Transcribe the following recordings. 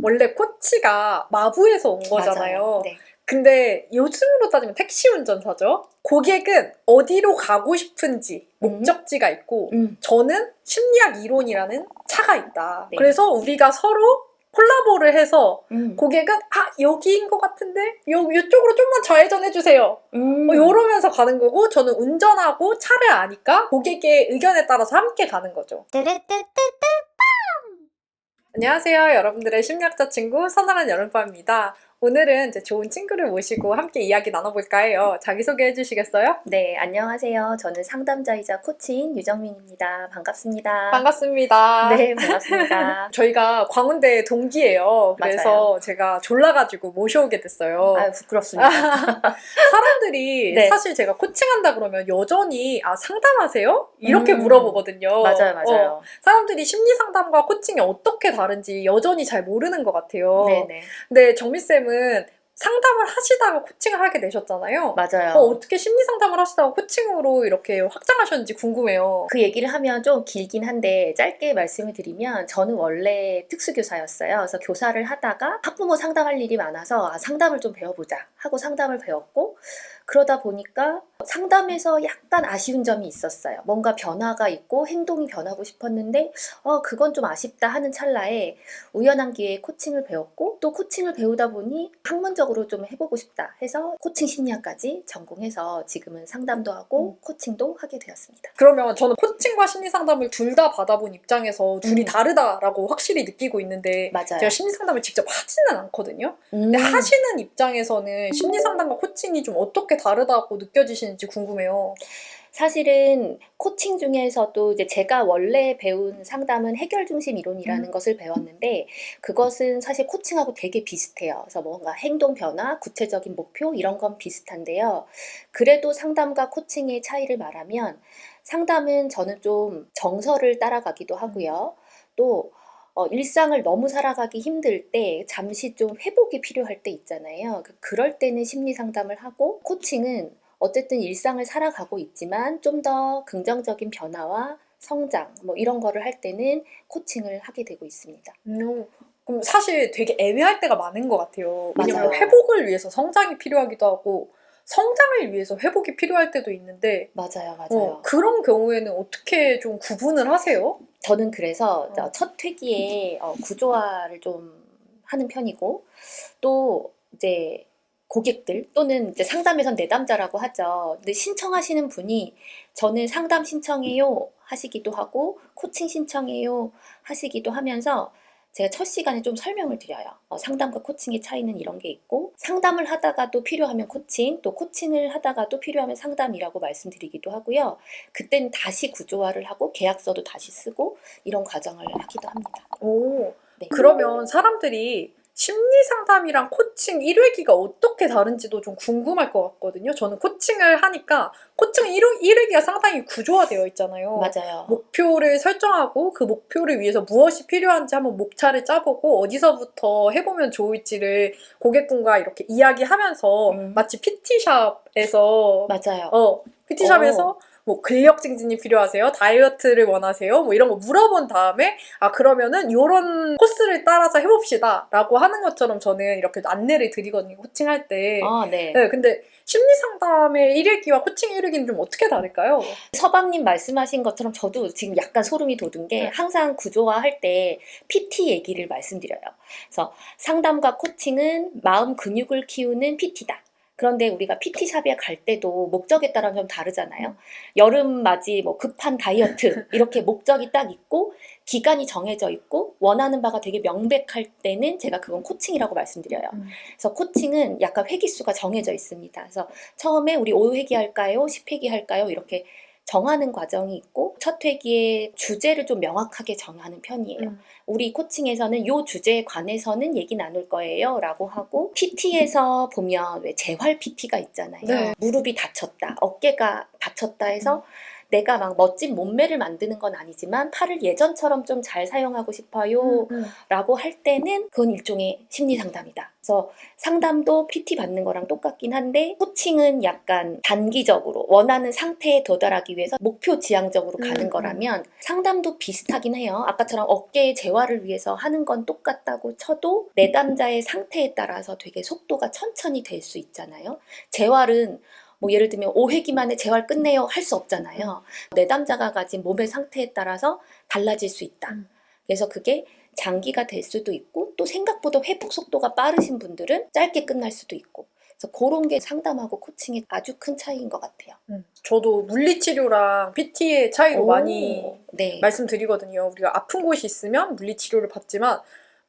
원래 코치가 마부에서 온 거잖아요. 맞아요. 네. 근데 요즘으로 따지면 택시 운전사죠. 고객은 어디로 가고 싶은지 목적지가 있고 저는 심리학 이론이라는 차가 있다. 네. 그래서 우리가 서로 콜라보를 해서 고객은 여기인 것 같은데 이쪽으로 좀만 좌회전해주세요. 이러면서 가는 거고 저는 운전하고 차를 아니까 고객의 의견에 따라서 함께 가는 거죠. 안녕하세요. 여러분들의 심리학자 친구 선아란 여름밤입니다. 오늘은 제 좋은 친구를 모시고 함께 이야기 나눠볼까 해요. 자기소개해 주시겠어요? 네, 안녕하세요. 저는 상담자이자 코치인 유정민입니다. 반갑습니다. 반갑습니다. 네, 반갑습니다. 저희가 광운대 동기예요. 그래서 맞아요. 제가 졸라가지고 모셔오게 됐어요. 아유, 부끄럽습니다. 사람들이 네. 사실 제가 코칭한다 그러면 여전히 상담하세요? 이렇게 물어보거든요. 맞아요. 사람들이 심리 상담과 코칭이 어떻게 다른지 여전히 잘 모르는 것 같아요. 네네. 근데 정미쌤은 상담을 하시다가 코칭을 하게 되셨잖아요. 맞아요. 어떻게 심리 상담을 하시다가 코칭으로 이렇게 확장하셨는지 궁금해요. 그 얘기를 하면 좀 길긴 한데 짧게 말씀을 드리면 저는 원래 특수교사였어요. 그래서 교사를 하다가 학부모 상담할 일이 많아서 상담을 좀 배워보자 하고 상담을 배웠고 그러다 보니까 상담에서 약간 아쉬운 점이 있었어요. 뭔가 변화가 있고 행동이 변하고 싶었는데 그건 좀 아쉽다 하는 찰나에 우연한 기회에 코칭을 배웠고 또 코칭을 배우다 보니 학문적으로 좀 해보고 싶다 해서 코칭 심리학까지 전공해서 지금은 상담도 하고 코칭도 하게 되었습니다. 그러면 저는 코칭과 심리 상담을 둘 다 받아본 입장에서 둘이 다르다라고 확실히 느끼고 있는데 맞아요. 제가 심리 상담을 직접 하지는 않거든요. 근데 하시는 입장에서는 심리 상담과 코칭이 좀 어떻게 다르다고 느껴지시는지 궁금해요. 사실은 코칭 중에서도 이제 제가 원래 배운 상담은 해결 중심 이론이라는 것을 배웠는데 그것은 사실 코칭하고 되게 비슷해요. 그래서 뭔가 행동 변화, 구체적인 목표 이런 건 비슷한데요. 그래도 상담과 코칭의 차이를 말하면 상담은 저는 좀 정서를 따라가기도 하고요. 또 일상을 너무 살아가기 힘들 때 잠시 좀 회복이 필요할 때 있잖아요. 그럴 때는 심리 상담을 하고 코칭은 어쨌든 일상을 살아가고 있지만 좀 더 긍정적인 변화와 성장 뭐 이런 거를 할 때는 코칭을 하게 되고 있습니다. 그럼 사실 되게 애매할 때가 많은 것 같아요. 왜냐면 맞아요. 회복을 위해서 성장이 필요하기도 하고 성장을 위해서 회복이 필요할 때도 있는데 맞아요. 그런 경우에는 어떻게 좀 구분을 하세요? 저는 그래서 첫 회기에 구조화를 좀 하는 편이고 또 이제 고객들 또는 이제 상담에선 내담자라고 하죠. 근데 신청하시는 분이 저는 상담 신청해요 하시기도 하고 코칭 신청해요 하시기도 하면서 제가 첫 시간에 좀 설명을 드려요. 상담과 코칭의 차이는 이런 게 있고 상담을 하다가도 필요하면 코칭 또 코칭을 하다가도 필요하면 상담이라고 말씀드리기도 하고요. 그때는 다시 구조화를 하고 계약서도 다시 쓰고 이런 과정을 하기도 합니다. 네. 그러면 사람들이 심리 상담이랑 코칭 1회기가 어떻게 다른지도 좀 궁금할 것 같거든요. 저는 코칭을 하니까 코칭 1회기가 상당히 구조화되어 있잖아요. 맞아요. 목표를 설정하고 그 목표를 위해서 무엇이 필요한지 한번 목차를 짜보고 어디서부터 해보면 좋을지를 고객분과 이렇게 이야기하면서 마치 PT샵에서 맞아요. PT샵에서 뭐 근력 증진이 필요하세요? 다이어트를 원하세요? 뭐 이런 거 물어본 다음에 그러면은 요런 코스를 따라서 해봅시다 라고 하는 것처럼 저는 이렇게 안내를 드리거든요. 코칭할 때. 네. 근데 심리 상담의 1일기와 코칭 1일기는 좀 어떻게 다를까요? 서방님 말씀하신 것처럼 저도 지금 약간 소름이 돋은 게 항상 구조화 할 때 PT 얘기를 말씀드려요. 그래서 상담과 코칭은 마음 근육을 키우는 PT다. 그런데 우리가 PT샵에 갈 때도 목적에 따라 좀 다르잖아요. 여름 맞이 뭐 급한 다이어트 이렇게 목적이 딱 있고 기간이 정해져 있고 원하는 바가 되게 명백할 때는 제가 그건 코칭이라고 말씀드려요. 그래서 코칭은 약간 회기수가 정해져 있습니다. 그래서 처음에 우리 5회기 할까요? 10회기 할까요? 이렇게 정하는 과정이 있고 첫 회기에 주제를 좀 명확하게 정하는 편이에요. 우리 코칭에서는 이 주제에 관해서는 얘기 나눌 거예요 라고 하고 PT에서 보면 왜 재활 PT가 있잖아요. 네. 무릎이 다쳤다, 어깨가 다쳤다 해서 내가 막 멋진 몸매를 만드는 건 아니지만 팔을 예전처럼 좀 잘 사용하고 싶어요 라고 할 때는 그건 일종의 심리 상담이다. 그래서 상담도 PT 받는 거랑 똑같긴 한데 코칭은 약간 단기적으로 원하는 상태에 도달하기 위해서 목표 지향적으로 가는 거라면 상담도 비슷하긴 해요. 아까처럼 어깨의 재활을 위해서 하는 건 똑같다고 쳐도 내담자의 상태에 따라서 되게 속도가 천천히 될 수 있잖아요. 재활은 뭐 예를 들면 5회기 만에 재활 끝내요 할 수 없잖아요. 내담자가 가진 몸의 상태에 따라서 달라질 수 있다. 그래서 그게 장기가 될 수도 있고 또 생각보다 회복 속도가 빠르신 분들은 짧게 끝날 수도 있고 그래서 그런 게 상담하고 코칭의 아주 큰 차이인 것 같아요. 저도 물리치료랑 PT의 차이로 많이 네. 말씀드리거든요. 우리가 아픈 곳이 있으면 물리치료를 받지만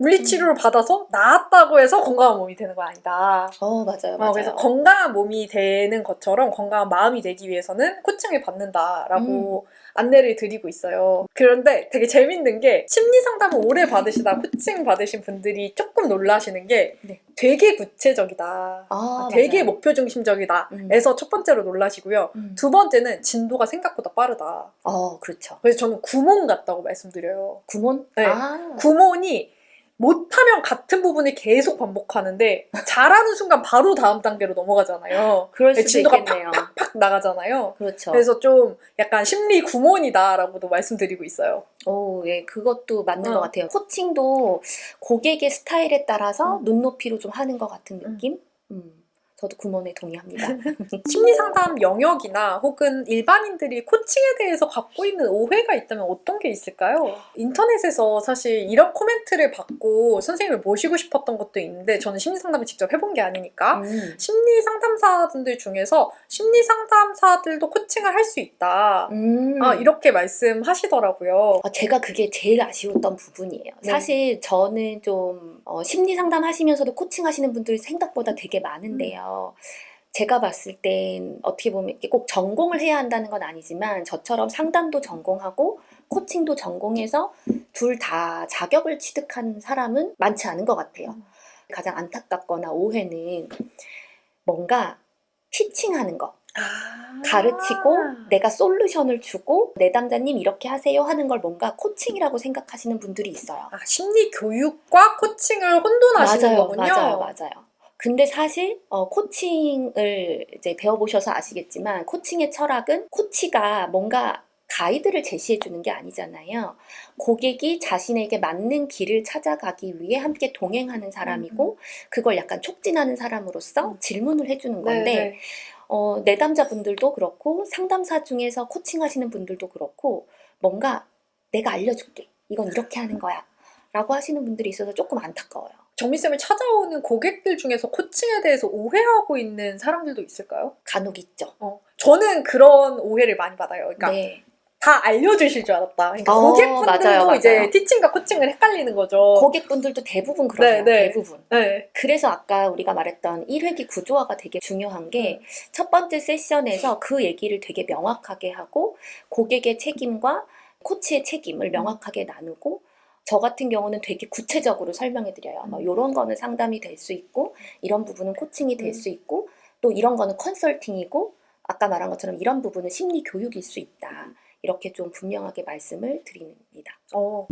물리치료를 받아서 나았다고 해서 건강한 몸이 되는 건 아니다. 맞아요. 그래서 건강한 몸이 되는 것처럼 건강한 마음이 되기 위해서는 코칭을 받는다라고 안내를 드리고 있어요. 그런데 되게 재밌는 게 심리 상담을 오래 받으시다 코칭 받으신 분들이 조금 놀라시는 게 네. 되게 구체적이다. 되게 맞아요. 목표 중심적이다. 에서 첫 번째로 놀라시고요. 두 번째는 진도가 생각보다 빠르다. 그렇죠. 그래서 저는 구몬 같다고 말씀드려요. 구몬? 네. 구몬이 못하면 같은 부분을 계속 반복하는데 잘하는 순간 바로 다음 단계로 넘어가잖아요. 그럴 수도 진도가 있겠네요. 팍팍팍 나가잖아요. 그렇죠. 그래서 좀 약간 심리 구몬이다라고도 말씀드리고 있어요. 예, 그것도 맞는 것 같아요. 코칭도 고객의 스타일에 따라서 눈높이로 좀 하는 것 같은 느낌? 저도 구몬에 동의합니다. 심리 상담 영역이나 혹은 일반인들이 코칭에 대해서 갖고 있는 오해가 있다면 어떤 게 있을까요? 인터넷에서 사실 이런 코멘트를 받고 선생님을 모시고 싶었던 것도 있는데 저는 심리 상담을 직접 해본 게 아니니까 심리 상담사분들 중에서 심리 상담사들도 코칭을 할 수 있다. 이렇게 말씀하시더라고요. 제가 그게 제일 아쉬웠던 부분이에요. 네. 사실 저는 좀 심리 상담 하시면서도 코칭 하시는 분들이 생각보다 되게 많은데요. 제가 봤을 땐 어떻게 보면 이렇게 꼭 전공을 해야 한다는 건 아니지만 저처럼 상담도 전공하고 코칭도 전공해서 둘 다 자격을 취득한 사람은 많지 않은 것 같아요. 가장 안타깝거나 오해는 뭔가 티칭하는 거. 가르치고 내가 솔루션을 주고 내담자님 이렇게 하세요 하는 걸 뭔가 코칭이라고 생각하시는 분들이 있어요. 심리 교육과 코칭을 혼돈하시는 거군요. 맞아요. 근데 사실 코칭을 이제 배워보셔서 아시겠지만 코칭의 철학은 코치가 뭔가 가이드를 제시해 주는 게 아니잖아요. 고객이 자신에게 맞는 길을 찾아가기 위해 함께 동행하는 사람이고 그걸 약간 촉진하는 사람으로서 질문을 해주는 건데 내담자분들도 그렇고 상담사 중에서 코칭하시는 분들도 그렇고 뭔가 내가 알려줄게. 이건 이렇게 하는 거야. 라고 하시는 분들이 있어서 조금 안타까워요. 정미쌤을 찾아오는 고객들 중에서 코칭에 대해서 오해하고 있는 사람들도 있을까요? 간혹 있죠. 저는 그런 오해를 많이 받아요. 그러니까 네. 다 알려주실 줄 알았다. 그러니까 고객분들도 맞아요. 이제 티칭과 코칭을 헷갈리는 거죠. 고객분들도 대부분 그러세요. 대부분. 네. 그래서 아까 우리가 말했던 1회기 구조화가 되게 중요한 게 첫 번째 세션에서 그 얘기를 되게 명확하게 하고 고객의 책임과 코치의 책임을 명확하게 나누고 저 같은 경우는 되게 구체적으로 설명해 드려요. 이런 거는 상담이 될 수 있고 이런 부분은 코칭이 될 수 있고 또 이런 거는 컨설팅이고 아까 말한 것처럼 이런 부분은 심리 교육일 수 있다. 이렇게 좀 분명하게 말씀을 드립니다.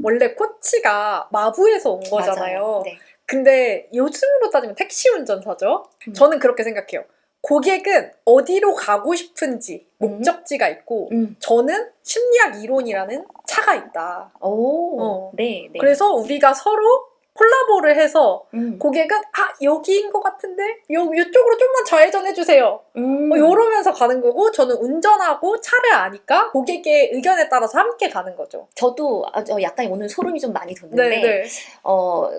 원래 코치가 마부에서 온 거잖아요. 네. 근데 요즘으로 따지면 택시 운전사죠. 저는 그렇게 생각해요. 고객은 어디로 가고 싶은지 목적지가 있고 저는 심리학 이론이라는 차가 있다. 네. 그래서 우리가 서로 콜라보를 해서 고객은 여기인 것 같은데 이쪽으로 좀만 좌회전해 주세요. 이러면서 가는 거고 저는 운전하고 차를 아니까 고객의 의견에 따라서 함께 가는 거죠. 저도 약간 오늘 소름이 좀 많이 돋는데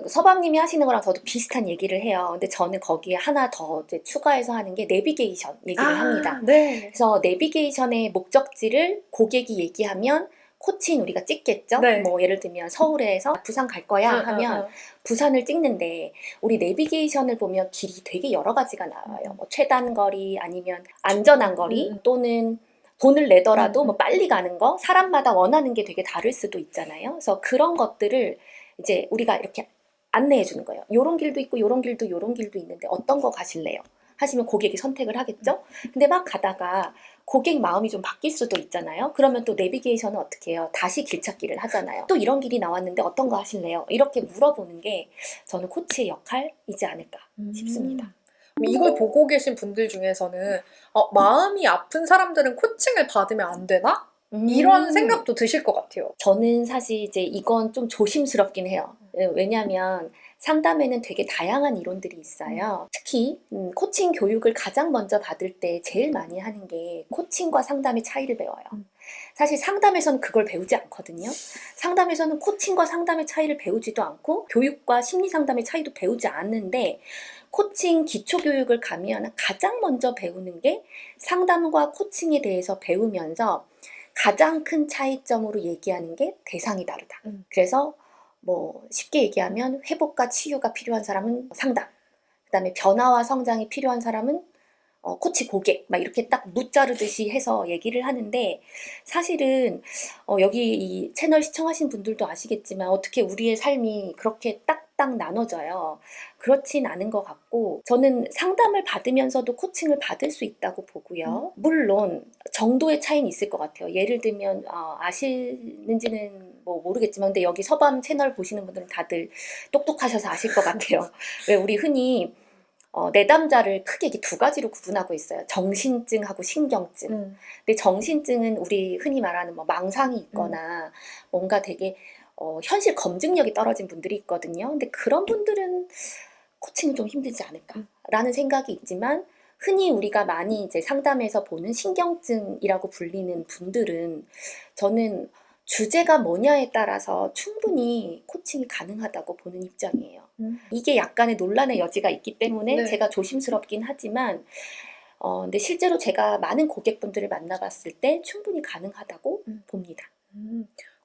서방님이 하시는 거랑 저도 비슷한 얘기를 해요. 근데 저는 거기에 하나 더 이제 추가해서 하는 게 내비게이션 얘기를 합니다. 네. 그래서 내비게이션의 목적지를 고객이 얘기하면 코치인 우리가 찍겠죠? 네. 뭐 예를 들면 서울에서 부산 갈 거야 하면 부산을 찍는데 우리 내비게이션을 보면 길이 되게 여러 가지가 나와요. 뭐 최단 거리 아니면 안전한 거리 또는 돈을 내더라도 뭐 빨리 가는 거 사람마다 원하는 게 되게 다를 수도 있잖아요. 그래서 그런 것들을 이제 우리가 이렇게 안내해 주는 거예요. 요런 길도 있고 요런 길도 있는데 어떤 거 가실래요? 하시면 고객이 선택을 하겠죠. 근데 막 가다가 고객 마음이 좀 바뀔 수도 있잖아요. 그러면 또 내비게이션은 어떻게 해요? 다시 길찾기를 하잖아요. 또 이런 길이 나왔는데 어떤 거 하실래요? 이렇게 물어보는 게 저는 코치의 역할이지 않을까 싶습니다. 이걸 보고 계신 분들 중에서는 마음이 아픈 사람들은 코칭을 받으면 안 되나? 이런 생각도 드실 것 같아요. 저는 사실 이제 이건 좀 조심스럽긴 해요. 왜냐하면 상담에는 되게 다양한 이론들이 있어요. 특히 코칭 교육을 가장 먼저 받을 때 제일 많이 하는 게 코칭과 상담의 차이를 배워요. 사실 상담에서는 그걸 배우지 않거든요. 상담에서는 코칭과 상담의 차이를 배우지도 않고 교육과 심리 상담의 차이도 배우지 않는데 코칭 기초교육을 가면 가장 먼저 배우는 게 상담과 코칭에 대해서 배우면서 가장 큰 차이점으로 얘기하는 게 대상이 다르다. 그래서 뭐 쉽게 얘기하면 회복과 치유가 필요한 사람은 상담, 그 다음에 변화와 성장이 필요한 사람은 코치 고객 막 이렇게 딱 무자르듯이 해서 얘기를 하는데 사실은 여기 이 채널 시청하신 분들도 아시겠지만 어떻게 우리의 삶이 그렇게 딱딱 나눠져요. 그렇진 않은 것 같고 저는 상담을 받으면서도 코칭을 받을 수 있다고 보고요. 물론 정도의 차이는 있을 것 같아요. 예를 들면 아시는지는 뭐 모르겠지만 근데 여기 서밤 채널 보시는 분들은 다들 똑똑하셔서 아실 것 같아요. 왜 우리 흔히 내담자를 크게 이렇게 두 가지로 구분하고 있어요. 정신증하고 신경증. 근데 정신증은 우리 흔히 말하는 뭐 망상이 있거나 뭔가 되게 현실 검증력이 떨어진 분들이 있거든요. 근데 그런 분들은 코칭은 좀 힘들지 않을까라는 생각이 있지만 흔히 우리가 많이 이제 상담에서 보는 신경증이라고 불리는 분들은 저는 주제가 뭐냐에 따라서 충분히 코칭이 가능하다고 보는 입장이에요. 이게 약간의 논란의 여지가 있기 때문에 네. 제가 조심스럽긴 하지만 근데 실제로 제가 많은 고객분들을 만나봤을 때 충분히 가능하다고 봅니다.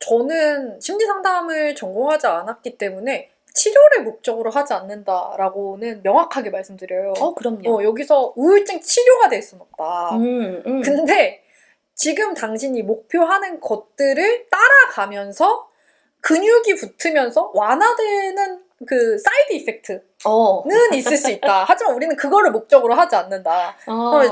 저는 심리 상담을 전공하지 않았기 때문에 치료를 목적으로 하지 않는다라고는 명확하게 말씀드려요. 그럼요. 여기서 우울증 치료가 될 수는 없다. 근데 지금 당신이 목표하는 것들을 따라가면서 근육이 붙으면서 완화되는 그 사이드 이펙트는 있을 수 있다. 하지만 우리는 그거를 목적으로 하지 않는다.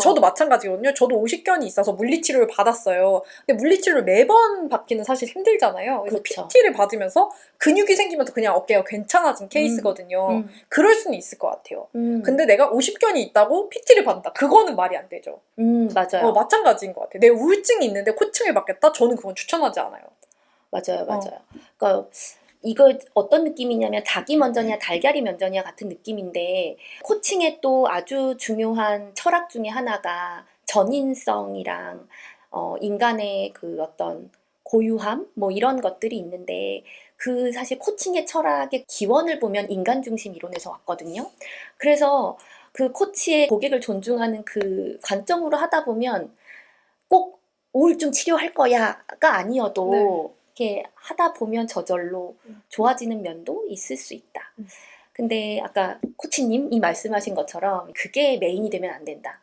저도 마찬가지거든요. 저도 오십견이 있어서 물리치료를 받았어요. 근데 물리치료를 매번 받기는 사실 힘들잖아요. 그래서 그렇죠. PT를 받으면서 근육이 생기면서 그냥 어깨가 괜찮아진 케이스거든요. 그럴 수는 있을 것 같아요. 근데 내가 오십견이 있다고 PT를 받는다. 그거는 말이 안 되죠. 맞아요. 마찬가지인 것 같아요. 내 우울증이 있는데 코칭을 받겠다? 저는 그건 추천하지 않아요. 맞아요. 그러니까 이거 어떤 느낌이냐면 닭이 먼저냐 달걀이 먼저냐 같은 느낌인데 코칭의 또 아주 중요한 철학 중에 하나가 전인성이랑 인간의 그 어떤 고유함 뭐 이런 것들이 있는데 그 사실 코칭의 철학의 기원을 보면 인간 중심 이론에서 왔거든요. 그래서 그 코치의 고객을 존중하는 그 관점으로 하다 보면 꼭 우울증 치료할 거야가 아니어도 이렇게 하다 보면 저절로 좋아지는 면도 있을 수 있다. 근데 아까 코치님이 말씀하신 것처럼 그게 메인이 되면 안 된다.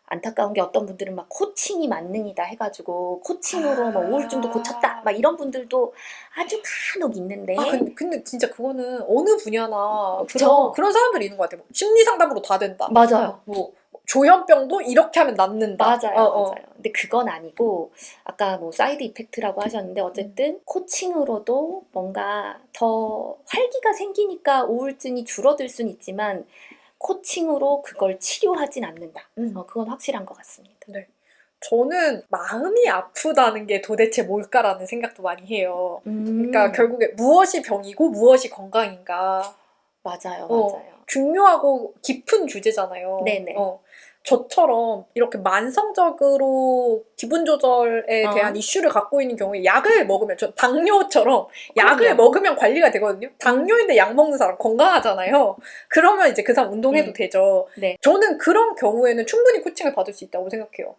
안타까운 게 어떤 분들은 막 코칭이 만능이다 해가지고 코칭으로 뭐 우울증도 고쳤다 막 이런 분들도 아주 간혹 있는데 근데 진짜 그거는 어느 분야나 그쵸? 그런 사람들이 있는 것 같아요. 심리 상담으로 다 된다. 맞아요. 뭐 조현병도 이렇게 하면 낫는다. 맞아요. 근데 그건 아니고 아까 뭐 사이드 이펙트라고 하셨는데 어쨌든 코칭으로도 뭔가 더 활기가 생기니까 우울증이 줄어들 수는 있지만 코칭으로 그걸 치료하진 않는다. 그건 확실한 것 같습니다. 저는 마음이 아프다는 게 도대체 뭘까라는 생각도 많이 해요. 그러니까 결국에 무엇이 병이고 무엇이 건강인가. 맞아요. 중요하고 깊은 주제잖아요. 네네. 저처럼 이렇게 만성적으로 기분 조절에 대한 이슈를 갖고 있는 경우에 약을 먹으면, 저 당뇨처럼 약을 먹으면 관리가 되거든요. 당뇨인데 약 먹는 사람 건강하잖아요. 그러면 이제 그 사람 운동해도 되죠. 네. 저는 그런 경우에는 충분히 코칭을 받을 수 있다고 생각해요.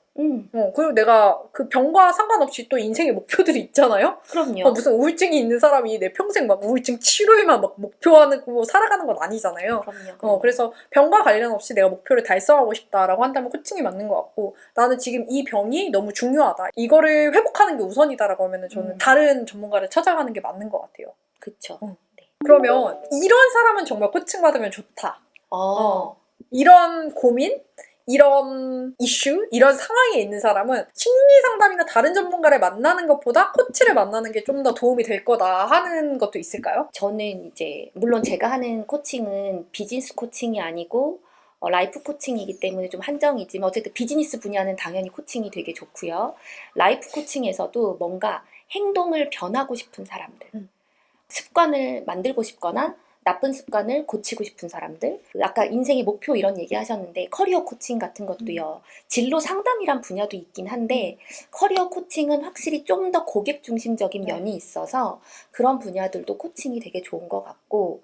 그리고 내가 그 병과 상관없이 또 인생의 목표들이 있잖아요. 그럼요. 무슨 우울증이 있는 사람이 내 평생 막 우울증 치료에만 막 목표하고 살아가는 건 아니잖아요. 그럼요. 그래서 병과 관련 없이 내가 목표를 달성하고 싶다라고 한다면 코칭이 맞는 것 같고, 나는 지금 이 병이 너무 중요하다, 이거를 회복하는 게 우선이다라고 하면 저는 다른 전문가를 찾아가는 게 맞는 것 같아요. 그쵸. 그러면 이런 사람은 정말 코칭 받으면 좋다. 이런 고민? 이런 이슈? 이런 상황에 있는 사람은 심리 상담이나 다른 전문가를 만나는 것보다 코치를 만나는 게 좀 더 도움이 될 거다 하는 것도 있을까요? 저는 이제 물론 제가 하는 코칭은 비즈니스 코칭이 아니고 라이프 코칭이기 때문에 좀 한정이지만 어쨌든 비즈니스 분야는 당연히 코칭이 되게 좋고요. 라이프 코칭에서도 뭔가 행동을 변하고 싶은 사람들, 습관을 만들고 싶거나 나쁜 습관을 고치고 싶은 사람들, 아까 인생의 목표 이런 얘기 하셨는데 커리어 코칭 같은 것도요. 진로 상담이란 분야도 있긴 한데 커리어 코칭은 확실히 좀 더 고객 중심적인 면이 있어서 그런 분야들도 코칭이 되게 좋은 것 같고,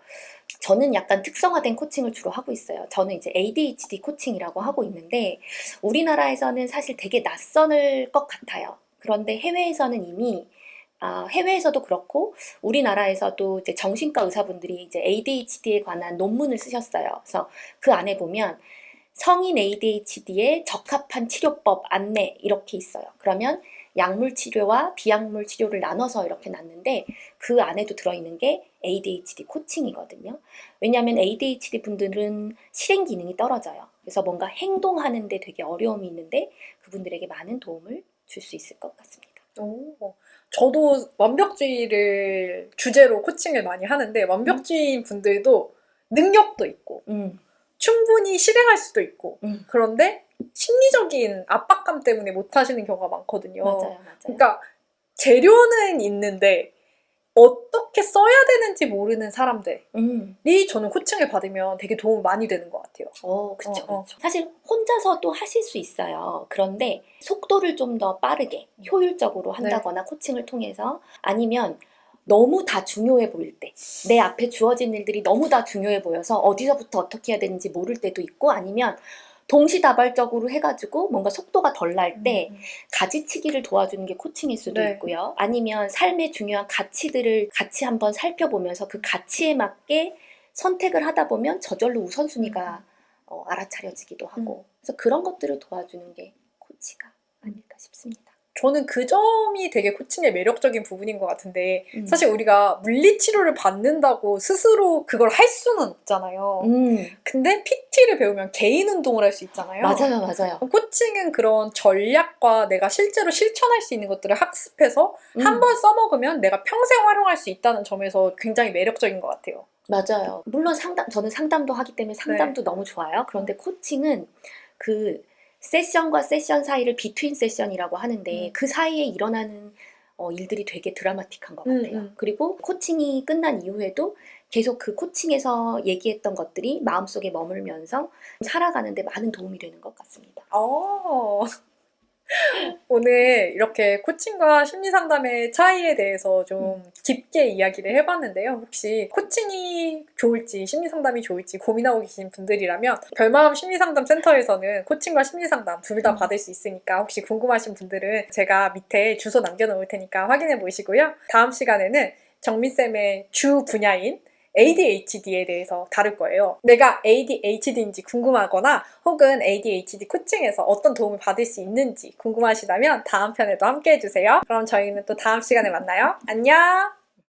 저는 약간 특성화된 코칭을 주로 하고 있어요. 저는 이제 ADHD 코칭이라고 하고 있는데 우리나라에서는 사실 되게 낯선을 것 같아요. 그런데 해외에서는 이미 해외에서도 그렇고 우리나라에서도 이제 정신과 의사분들이 이제 ADHD에 관한 논문을 쓰셨어요. 그래서 그 안에 보면 성인 ADHD에 적합한 치료법 안내 이렇게 있어요. 그러면 약물 치료와 비약물 치료를 나눠서 이렇게 놨는데 그 안에도 들어있는 게 ADHD 코칭이거든요. 왜냐하면 ADHD 분들은 실행 기능이 떨어져요. 그래서 뭔가 행동하는데 되게 어려움이 있는데 그분들에게 많은 도움을 줄 수 있을 것 같습니다. 오, 저도 완벽주의를 주제로 코칭을 많이 하는데 완벽주의인 분들도 능력도 있고 충분히 실행할 수도 있고 그런데 심리적인 압박감 때문에 못 하시는 경우가 많거든요. 맞아요. 그러니까 재료는 있는데 어떻게 써야 되는지 모르는 사람들이 저는 코칭을 받으면 되게 도움 많이 되는 것 같아요. 그쵸. 사실 혼자서도 하실 수 있어요. 그런데 속도를 좀 더 빠르게 효율적으로 한다거나 코칭을 통해서, 아니면 너무 다 중요해 보일 때, 내 앞에 주어진 일들이 너무 다 중요해 보여서 어디서부터 어떻게 해야 되는지 모를 때도 있고, 아니면 동시다발적으로 해가지고 뭔가 속도가 덜 날 때 가지치기를 도와주는 게 코칭일 수도 있고요. 아니면 삶의 중요한 가치들을 같이 한번 살펴보면서 그 가치에 맞게 선택을 하다 보면 저절로 우선순위가 알아차려지기도 하고, 그래서 그런 것들을 도와주는 게 코치가 아닐까 싶습니다. 저는 그 점이 되게 코칭의 매력적인 부분인 것 같은데 사실 우리가 물리치료를 받는다고 스스로 그걸 할 수는 없잖아요. 근데 PT를 배우면 개인 운동을 할 수 있잖아요. 맞아요. 코칭은 그런 전략과 내가 실제로 실천할 수 있는 것들을 학습해서 한 번 써먹으면 내가 평생 활용할 수 있다는 점에서 굉장히 매력적인 것 같아요. 맞아요. 물론 저는 상담도 하기 때문에 상담도 너무 좋아요. 그런데 코칭은 그 세션과 세션 사이를 비트윈 세션이라고 하는데 그 사이에 일어나는 일들이 되게 드라마틱한 것 같아요. 그리고 코칭이 끝난 이후에도 계속 그 코칭에서 얘기했던 것들이 마음속에 머물면서 살아가는데 많은 도움이 되는 것 같습니다. 오늘 이렇게 코칭과 심리상담의 차이에 대해서 좀 깊게 이야기를 해봤는데요. 혹시 코칭이 좋을지 심리상담이 좋을지 고민하고 계신 분들이라면 별마음 심리상담센터에서는 코칭과 심리상담 둘 다 받을 수 있으니까 혹시 궁금하신 분들은 제가 밑에 주소 남겨놓을 테니까 확인해 보시고요. 다음 시간에는 정민쌤의 주 분야인 ADHD에 대해서 다룰 거예요. 내가 ADHD인지 궁금하거나 혹은 ADHD 코칭에서 어떤 도움을 받을 수 있는지 궁금하시다면 다음 편에도 함께 해주세요. 그럼 저희는 또 다음 시간에 만나요. 안녕!